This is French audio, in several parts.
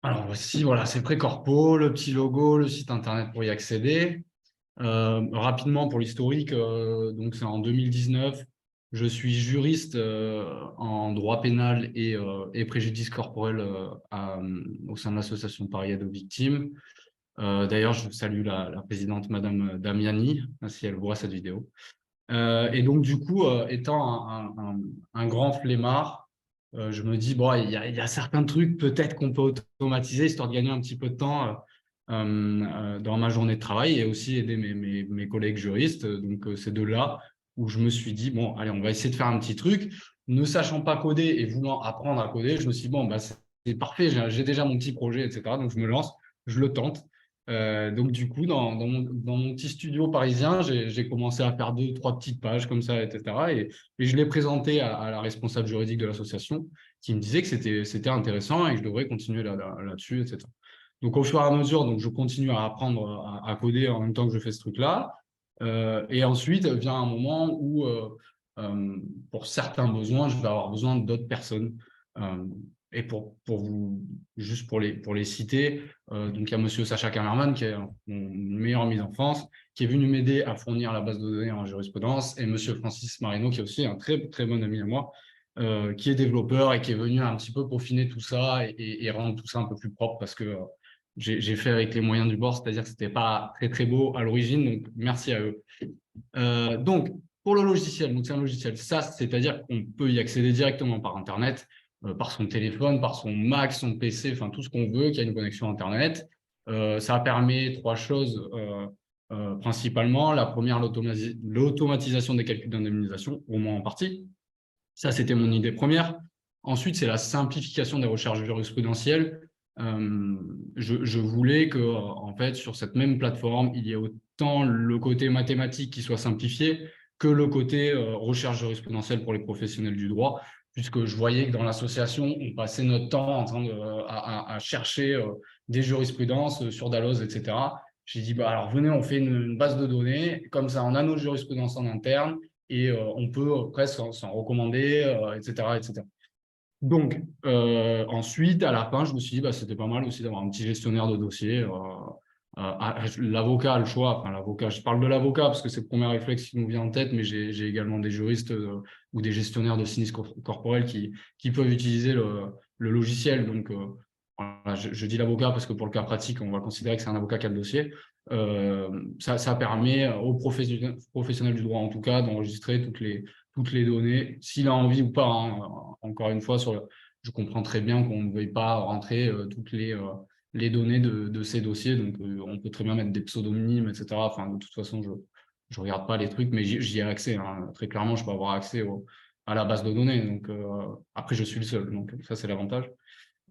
Alors voici, voilà, c'est Précorpo, le petit logo, le site internet pour y accéder. Rapidement pour l'historique, donc c'est en 2019, je suis juriste en droit pénal et préjudice corporel au sein de l'association Paris Aide aux victimes. D'ailleurs, je salue la présidente Madame Damiani, si elle voit cette vidéo. Et donc, du coup, étant un grand flemmard, je me dis, bon, il y a certains trucs peut-être qu'on peut automatiser, histoire de gagner un petit peu de temps dans ma journée de travail et aussi aider mes collègues juristes. Donc, c'est de là où je me suis dit, bon, allez, on va essayer de faire un petit truc. Ne sachant pas coder et voulant apprendre à coder, je me suis dit, bon, bah, c'est parfait, j'ai déjà mon petit projet, etc. Donc, je me lance, je le tente. Donc, du coup, dans mon petit studio parisien, j'ai commencé à faire deux, trois petites pages comme ça, etc. Et je l'ai présenté à la responsable juridique de l'association qui me disait que c'était intéressant et que je devrais continuer là-dessus, etc. Donc, au fur et à mesure, donc, je continue à apprendre à coder en même temps que je fais ce truc-là. Et ensuite, vient un moment où, pour certains besoins, je vais avoir besoin d'autres personnes. Euh, et pour vous, juste pour les citer, donc il y a monsieur Sacha Kamerman, qui est mon meilleur ami d'enfance, qui est venu m'aider à fournir la base de données en jurisprudence, et monsieur Francis Marino, qui est aussi un très, très bon ami à moi, qui est développeur et qui est venu un petit peu peaufiner tout ça et rendre tout ça un peu plus propre parce que j'ai fait avec les moyens du bord, c'est-à-dire que c'était pas très, très beau à l'origine, donc merci à eux. Donc, pour le logiciel, donc c'est un logiciel SaaS, c'est-à-dire qu'on peut y accéder directement par Internet, par son téléphone, par son Mac, son PC, enfin tout ce qu'on veut, qui a une connexion Internet. Ça permet trois choses principalement. La première, l'automatisation des calculs d'indemnisation, au moins en partie. Ça, c'était mon idée première. Ensuite, c'est la simplification des recherches jurisprudentielles. Je voulais que, en fait, sur cette même plateforme, il y ait autant le côté mathématique qui soit simplifié que le côté recherche jurisprudentielle pour les professionnels du droit, puisque je voyais que dans l'association, on passait notre temps en train à chercher des jurisprudences sur Dalloz, etc. J'ai dit, bah, alors venez, on fait une base de données, comme ça, on a nos jurisprudences en interne, et on peut presque s'en recommander, etc., etc. Donc, ensuite, à la fin, je me suis dit, bah, c'était pas mal aussi d'avoir un petit gestionnaire de dossier. L'avocat a le choix. Enfin, l'avocat, je parle de l'avocat parce que c'est le premier réflexe qui nous vient en tête, mais j'ai également des juristes ou des gestionnaires de sinistres corporels qui peuvent utiliser le logiciel. Donc, voilà, je dis l'avocat parce que pour le cas pratique, on va considérer que c'est un avocat qui a le dossier. Ça permet aux professionnels du droit, en tout cas, d'enregistrer toutes les données, s'il a envie ou pas. Hein. Encore une fois, je comprends très bien qu'on ne veuille pas rentrer toutes les données de ces dossiers. Donc, on peut très bien mettre des pseudonymes, etc. Enfin, de toute façon, je ne regarde pas les trucs, mais j'y ai accès. Hein. Très clairement, je peux avoir accès à la base de données. Donc, après, je suis le seul. Donc, ça, c'est l'avantage.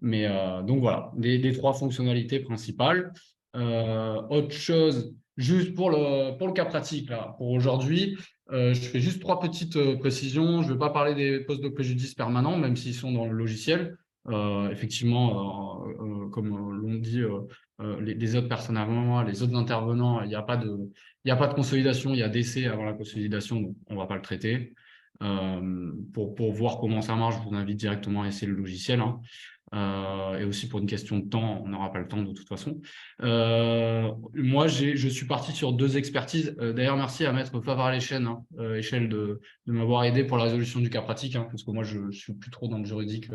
Mais donc voilà, les trois fonctionnalités principales. Autre chose, juste pour le cas pratique, là, pour aujourd'hui, je fais juste trois petites précisions. Je ne vais pas parler des postes de préjudice permanents, même s'ils sont dans le logiciel. Effectivement, comme l'ont dit les autres personnes avant moi, les autres intervenants, il n'y a pas de consolidation, il y a décès avant la consolidation, donc on ne va pas le traiter. Pour voir comment ça marche, je vous invite directement à essayer le logiciel. Hein. Et aussi pour une question de temps, on n'aura pas le temps de toute façon. Moi, je suis parti sur deux expertises. D'ailleurs, merci à Maître Favre Échelle, hein, Échelle de m'avoir aidé pour la résolution du cas pratique, hein, parce que moi, je ne suis plus trop dans le juridique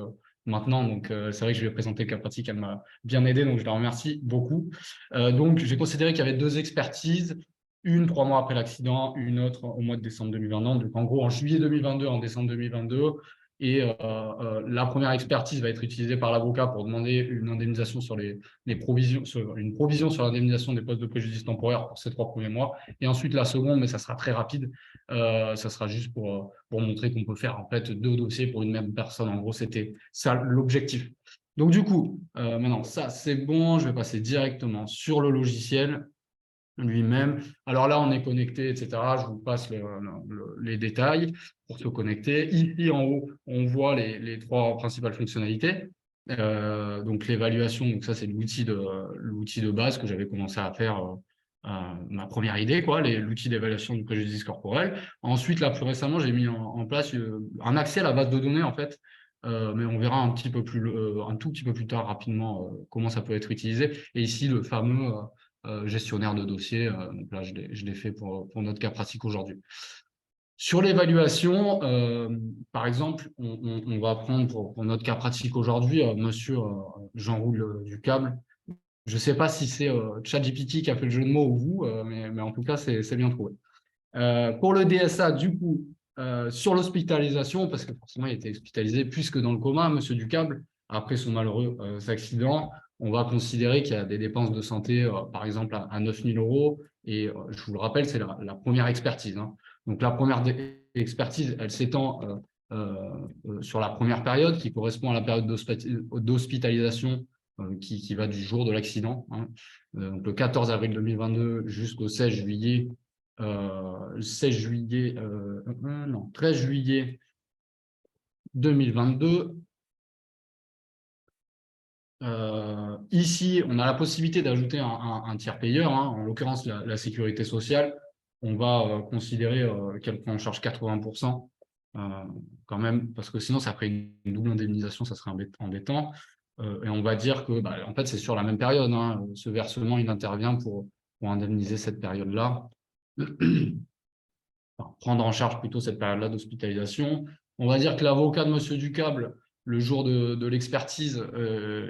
maintenant. Donc, c'est vrai que je vais présenter le cas pratique. Elle m'a bien aidé, donc je la remercie beaucoup. Donc, j'ai considéré qu'il y avait deux expertises. Une 3 mois après l'accident, une autre au mois de décembre 2022. Donc, en gros, en juillet 2022, en décembre 2022. Et la première expertise va être utilisée par l'avocat pour demander une indemnisation sur les provisions, une provision sur l'indemnisation des postes de préjudice temporaire pour ces 3 premiers mois. Et ensuite, la seconde, mais ça sera très rapide, ça sera juste pour montrer qu'on peut faire en fait deux dossiers pour une même personne. En gros, c'était ça l'objectif. Donc, du coup, maintenant, ça, c'est bon. Je vais passer directement sur le logiciel lui-même. Alors là, on est connecté, etc. Je vous passe les détails pour se connecter. Ici, en haut, on voit les trois principales fonctionnalités. Donc, l'évaluation, donc ça, c'est l'outil de base que j'avais commencé à faire, ma première idée, quoi, l'outil d'évaluation du préjudice corporel. Ensuite, là, plus récemment, j'ai mis en place un accès à la base de données, en fait, mais on verra un tout petit peu plus tard rapidement comment ça peut être utilisé. Et ici, le fameux gestionnaire de dossier, donc là, je l'ai fait pour notre cas pratique aujourd'hui. Sur l'évaluation, par exemple, on va prendre pour notre cas pratique aujourd'hui, monsieur Jean-Roule Ducable. Je ne sais pas si c'est ChatGPT qui a fait le jeu de mots ou vous, mais en tout cas, c'est bien trouvé. Pour le DSA, du coup, sur l'hospitalisation, parce que forcément, il était hospitalisé plus que dans le coma, monsieur Ducable, après son malheureux accident, on va considérer qu'il y a des dépenses de santé, par exemple, à 9 000 €. Et je vous le rappelle, c'est la première expertise, hein. Donc, la première expertise, elle s'étend sur la première période, qui correspond à la période d'hospitalisation qui va du jour de l'accident, hein. Donc, le 14 avril 2022 jusqu'au 16 juillet 13 juillet 2022. Ici, on a la possibilité d'ajouter un tiers payeur, hein, en l'occurrence la sécurité sociale. On va considérer qu'elle prend en charge 80% quand même, parce que sinon, ça ferait une double indemnisation, ça serait embêtant. Et on va dire que, en fait, c'est sur la même période, hein. Ce versement, il intervient pour indemniser cette période-là. Prendre en charge plutôt cette période-là d'hospitalisation. On va dire que l'avocat de monsieur Ducable, le jour de l'expertise,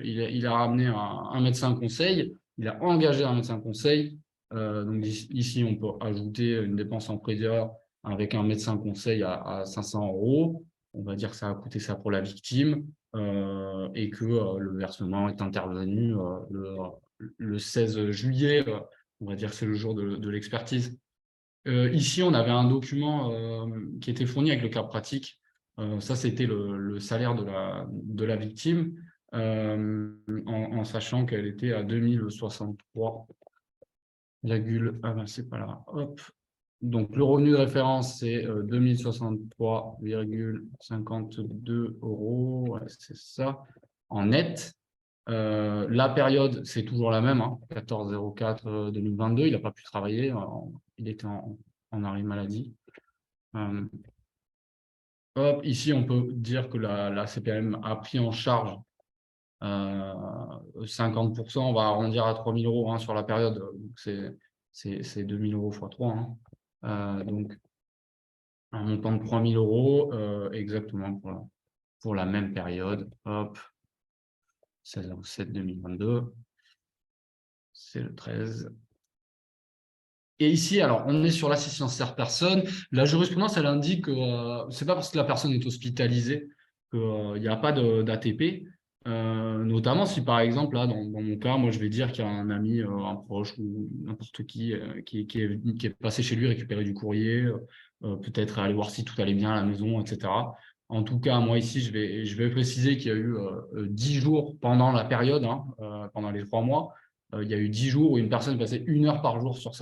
il a ramené un médecin conseil, il a engagé un médecin conseil. Donc ici, on peut ajouter une dépense en pré-heure avec un médecin conseil à 500 €. On va dire que ça a coûté ça pour la victime et que le versement est intervenu le 16 juillet. On va dire que c'est le jour de l'expertise. Ici, on avait un document qui était fourni avec le cas pratique. Ça, c'était le salaire de la victime, en sachant qu'elle était à 2063, c'est pas là. Hop. Donc, le revenu de référence, c'est 2063,52 €. Ouais, c'est ça, en net. La période, c'est toujours la même, hein, 14/04/2022. Il n'a pas pu travailler, il était en arrêt maladie. Hop, ici, on peut dire que la CPAM a pris en charge 50%, on va arrondir à 3 000 € hein, sur la période. C'est 2 000 € x 3. Hein. Donc, un montant de 3 000 € exactement pour la même période. Hop, 16/07/2022. C'est le 13. Et ici, alors, on est sur l'assistance tierce personne. La jurisprudence, elle indique que c'est pas parce que la personne est hospitalisée qu'il n'y a pas d'ATP. Notamment si, par exemple, là, dans mon cas, moi, je vais dire qu'il y a un ami, un proche ou n'importe qui est passé chez lui récupérer du courrier, peut-être aller voir si tout allait bien à la maison, etc. En tout cas, moi, ici, je vais préciser qu'il y a eu 10 jours pendant la période, hein, pendant les 3 mois. Il y a eu 10 jours où une personne passait 1 heure par jour sur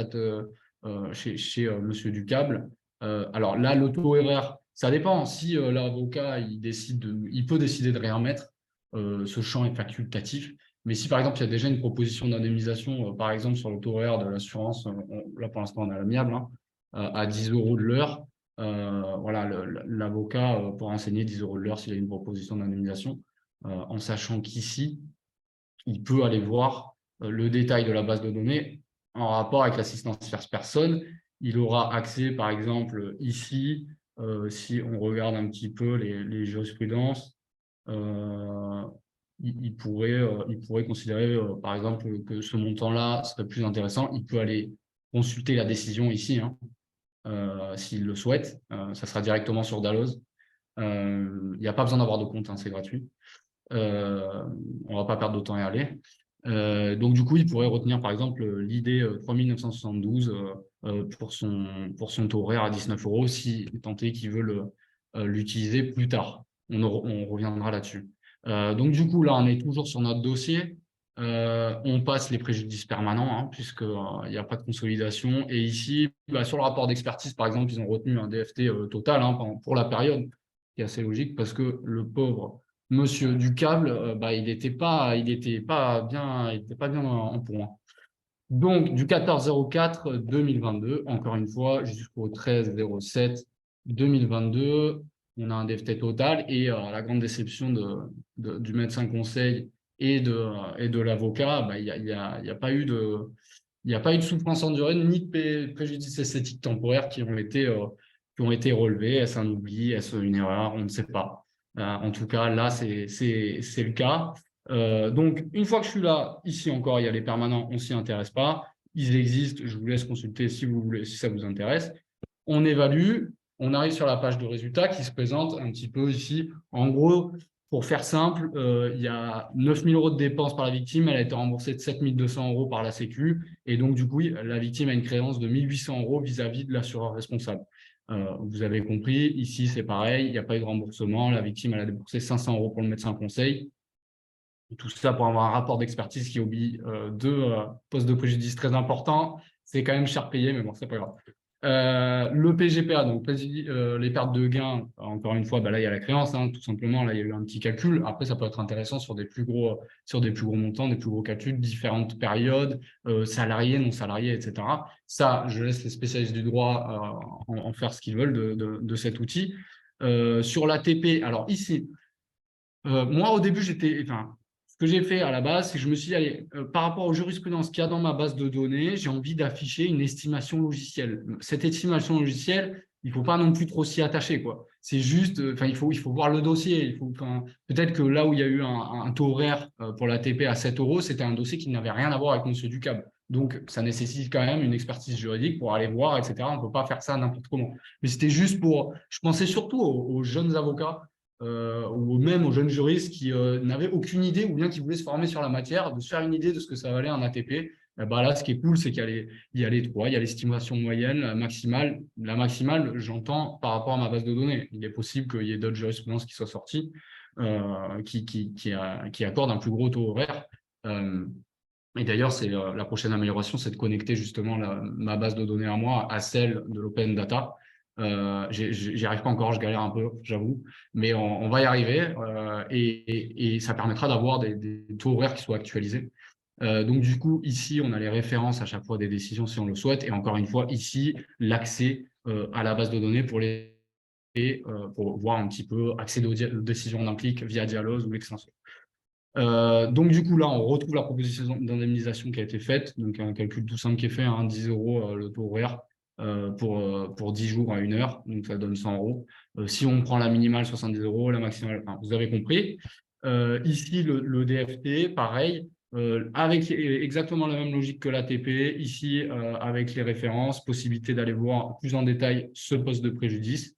chez monsieur Ducable. Alors là, l'auto-erreur, ça dépend. Si l'avocat il peut décider de rien mettre, ce champ est facultatif. Mais si par exemple il y a déjà une proposition d'indemnisation, par exemple sur l'auto-erreur de l'assurance, là pour l'instant on est à l'amiable, hein, à 10 € de l'heure, voilà, l'avocat pourra enseigner 10 € de l'heure s'il y a une proposition d'indemnisation, en sachant qu'ici, il peut aller voir le détail de la base de données en rapport avec l'assistance tierce personne. Il aura accès, par exemple, ici, si on regarde un petit peu les jurisprudences, il pourrait considérer, par exemple, que ce montant-là serait plus intéressant. Il peut aller consulter la décision ici, hein, s'il le souhaite. Ça sera directement sur Dalloz. Il n'y a pas besoin d'avoir de compte, hein, c'est gratuit. On ne va pas perdre de temps à y aller. Donc, du coup, il pourrait retenir, par exemple, l'ID 3972 pour son taux horaire à 19 € si tant est qu'il veut l'utiliser plus tard. On reviendra là-dessus. Donc, du coup, là, on est toujours sur notre dossier. On passe les préjudices permanents, hein, puisqu'il n'y a pas de consolidation. Et ici, sur le rapport d'expertise, par exemple, ils ont retenu un DFT total, hein, pour la période, qui est assez logique, parce que le pauvre monsieur Ducable, il n'était pas bien en point. Donc, du 14/04/2022, encore une fois, jusqu'au 13/07/2022, on a un DFT total et à la grande déception du médecin conseil et de l'avocat, bah, il y a pas eu de souffrance endurée ni de préjudice esthétique temporaire qui ont été relevés. Est-ce un oubli? Est-ce une erreur? On ne sait pas. En tout cas, là, c'est le cas. Donc, une fois que je suis là, ici encore, il y a les permanents, on ne s'y intéresse pas. Ils existent, je vous laisse consulter si vous voulez, si ça vous intéresse. On évalue, on arrive sur la page de résultats qui se présente un petit peu ici. En gros, pour faire simple, il y a 9 000 € de dépenses par la victime, elle a été remboursée de 7 200 € par la Sécu, et donc du coup, la victime a une créance de 1 800 € vis-à-vis de l'assureur responsable. Vous avez compris, ici c'est pareil, il n'y a pas eu de remboursement, la victime elle a déboursé 500 € pour le médecin conseil. Tout ça pour avoir un rapport d'expertise qui obéit deux postes de préjudice très importants. C'est quand même cher payé, mais bon, c'est pas grave. Le PGPA, donc les pertes de gains, encore une fois, bah là, il y a la créance, hein, tout simplement. Là, il y a eu un petit calcul. Après, ça peut être intéressant sur des plus gros montants, des plus gros calculs, différentes périodes, salariés, non salariés, etc. Ça, je laisse les spécialistes du droit en faire ce qu'ils veulent de cet outil. Sur l'ATP, alors ici, moi, au début, ce que j'ai fait à la base, c'est que je me suis dit, allez, par rapport aux jurisprudences qu'il y a dans ma base de données, j'ai envie d'afficher une estimation logicielle. Cette estimation logicielle, il ne faut pas non plus trop s'y attacher, quoi. C'est juste, il faut voir le dossier. Peut-être que là où il y a eu un taux horaire pour la TP à 7 €, c'était un dossier qui n'avait rien à voir avec Monsieur Ducable. Donc, ça nécessite quand même une expertise juridique pour aller voir, etc. On ne peut pas faire ça n'importe comment. Mais c'était juste je pensais surtout aux jeunes avocats ou même aux jeunes juristes qui n'avaient aucune idée ou bien qui voulaient se former sur la matière, de se faire une idée de ce que ça valait un ATP. Bah là, ce qui est cool, c'est qu'il y a les trois. Il y a l'estimation moyenne, la maximale. La maximale, j'entends par rapport à ma base de données. Il est possible qu'il y ait d'autres jurisprudences qui soient sorties qui accordent un plus gros taux horaire. Et d'ailleurs, c'est la prochaine amélioration, c'est de connecter justement ma base de données à moi à celle de l'open data. J'y arrive pas encore, je galère un peu, j'avoue, mais on va y arriver et ça permettra d'avoir des taux horaires qui soient actualisés. Donc du coup, ici, on a les références à chaque fois des décisions si on le souhaite, et encore une fois, ici, l'accès à la base de données pour voir un petit peu accéder aux décisions d'implique via Dialogue ou l'extension. Donc du coup là on retrouve la proposition d'indemnisation qui a été faite, donc un calcul tout simple qui est fait, 10 € le taux horaire pour 10 jours à 1 heure, donc ça donne 100 €. Si on prend la minimale 70 €, la maximale, vous avez compris. Ici le DFT, pareil, avec exactement la même logique que l'ATP, ici avec les références, possibilité d'aller voir plus en détail ce poste de préjudice.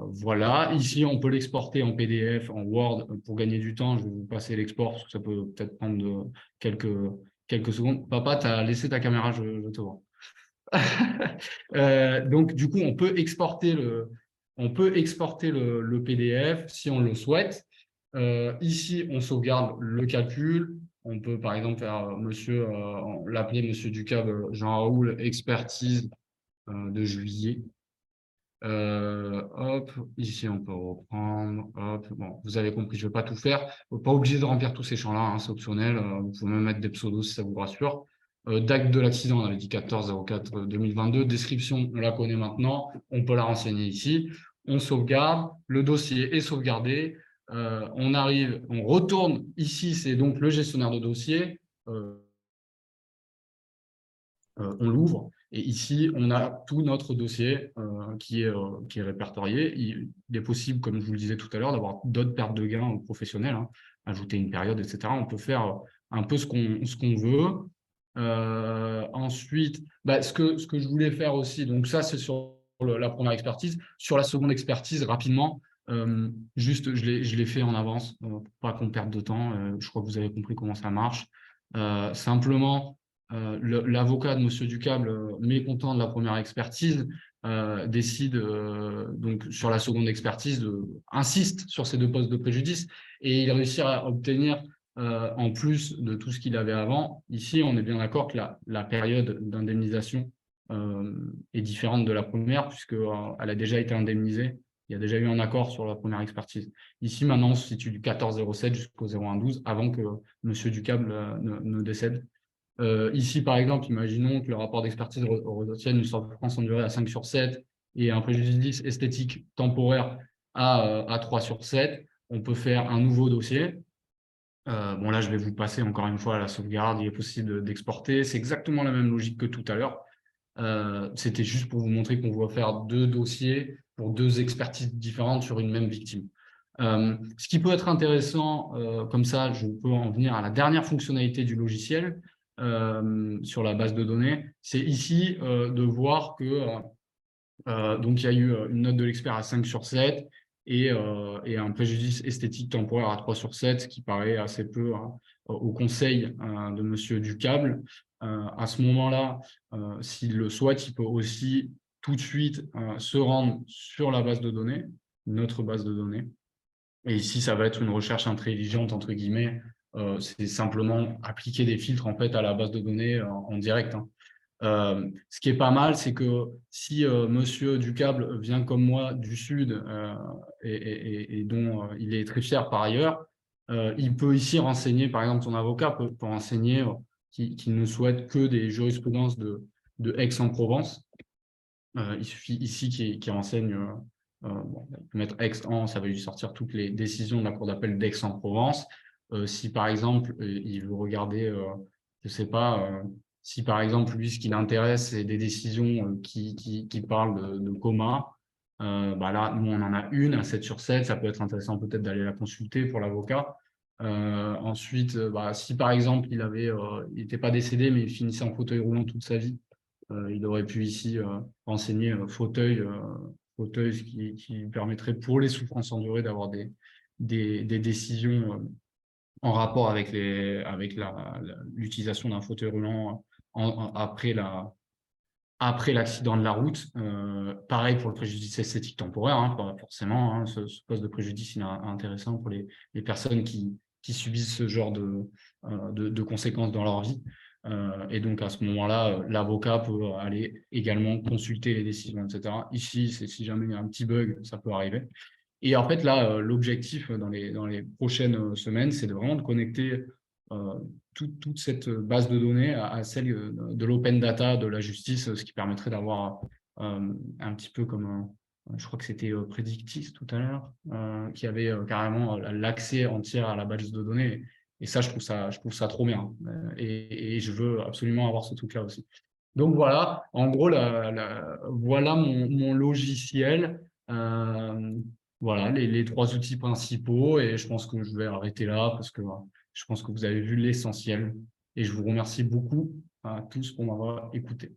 Voilà, ici on peut l'exporter en PDF, en Word pour gagner du temps. Je vais vous passer l'export, parce que ça peut peut-être prendre quelques secondes. Papa, tu as laissé ta caméra, je te vois. Donc du coup, on peut exporter le PDF si on le souhaite. Ici, on sauvegarde le calcul. On peut par exemple faire l'appeler Monsieur Ducable Jean-Raoul expertise de juillet. Hop, ici on peut reprendre. Hop, bon, vous avez compris, je ne vais pas tout faire. Pas obligé de remplir tous ces champs-là, hein, c'est optionnel. Vous pouvez même mettre des pseudos si ça vous rassure. Date de l'accident, on avait dit 14/04/2022. Description, on la connaît maintenant. On peut la renseigner ici. On sauvegarde. Le dossier est sauvegardé. On retourne. Ici, c'est donc le gestionnaire de dossier. On l'ouvre et ici, on a tout notre dossier qui est répertorié. Il est possible, comme je vous le disais tout à l'heure, d'avoir d'autres pertes de gains professionnelles, hein, ajouter une période, etc. On peut faire un peu ce qu'on veut. Ensuite, ce que je voulais faire aussi, donc ça, c'est sur la première expertise. Sur la seconde expertise, rapidement, juste, je l'ai fait en avance pour pas qu'on perde de temps. Je crois que vous avez compris comment ça marche. Simplement, l'avocat de Monsieur Ducable, mécontent de la première expertise, décide donc sur la seconde expertise, insiste sur ces deux postes de préjudice et il réussit à obtenir, en plus de tout ce qu'il avait avant, ici on est bien d'accord que la période d'indemnisation est différente de la première puisqu'elle a déjà été indemnisée. Il y a déjà eu un accord sur la première expertise. Ici, maintenant, on se situe du 14/07 jusqu'au 01/12 avant que Monsieur Ducable ne décède. Ici, par exemple, imaginons que le rapport d'expertise retienne une souffrance endurée à 5/7 et un préjudice esthétique temporaire à 3 sur 7, on peut faire un nouveau dossier. Bon, là, je vais vous passer encore une fois à la sauvegarde. Il est possible d'exporter. C'est exactement la même logique que tout à l'heure. C'était juste pour vous montrer qu'on va faire 2 dossiers pour 2 expertises différentes sur une même victime. Ce qui peut être intéressant, comme ça, je peux en venir à la dernière fonctionnalité du logiciel sur la base de données. C'est ici de voir que donc il y a eu une note de l'expert à 5 sur 7 et un préjudice esthétique temporaire à 3 sur 7, ce qui paraît assez peu au conseil de Monsieur Ducable. À ce moment-là, s'il le souhaite, il peut aussi tout de suite se rendre sur la base de données, notre base de données. Et ici, ça va être une recherche intelligente, entre guillemets. C'est simplement appliquer des filtres en fait, à la base de données en direct. Hein. Ce qui est pas mal, c'est que si Monsieur Ducable vient comme moi du Sud et dont il est très fier par ailleurs, il peut ici renseigner, par exemple, son avocat peut renseigner qu'il ne souhaite que des jurisprudences de Aix-en-Provence. Il suffit ici qu'il renseigne, bon, il peut mettre Aix-en, ça va lui sortir toutes les décisions de la Cour d'appel d'Aix-en-Provence. Si par exemple, il veut regarder, je ne sais pas, si par exemple, lui, ce qui l'intéresse, c'est des décisions qui parlent de coma, bah là, nous, on en a une à 7 sur 7, ça peut être intéressant peut-être d'aller la consulter pour l'avocat. Ensuite, bah, si par exemple, il n'était pas décédé, mais il finissait en fauteuil roulant toute sa vie, il aurait pu ici renseigner fauteuil, ce qui permettrait pour les souffrances endurées d'avoir des décisions en rapport avec l'utilisation d'un fauteuil roulant après l'accident de la route. Pareil pour le préjudice esthétique temporaire, hein, pas forcément. Hein, ce poste de préjudice il est intéressant pour les personnes qui subissent ce genre de conséquences dans leur vie. Et donc, à ce moment-là, l'avocat peut aller également consulter les décisions, etc. Ici, c'est si jamais il y a un petit bug, ça peut arriver. Et en fait, là, l'objectif dans les prochaines semaines, c'est vraiment de connecter toute cette base de données à celle de l'open data de la justice, ce qui permettrait d'avoir un petit peu comme, je crois que c'était Predictis tout à l'heure, qui avait carrément l'accès entier à la base de données. Et ça, je trouve ça trop bien. Et je veux absolument avoir ce truc-là aussi. Donc voilà, en gros, voilà mon logiciel. Voilà, les 3 outils principaux. Et je pense que je vais arrêter là parce que je pense que vous avez vu l'essentiel. Et je vous remercie beaucoup à tous pour m'avoir écouté.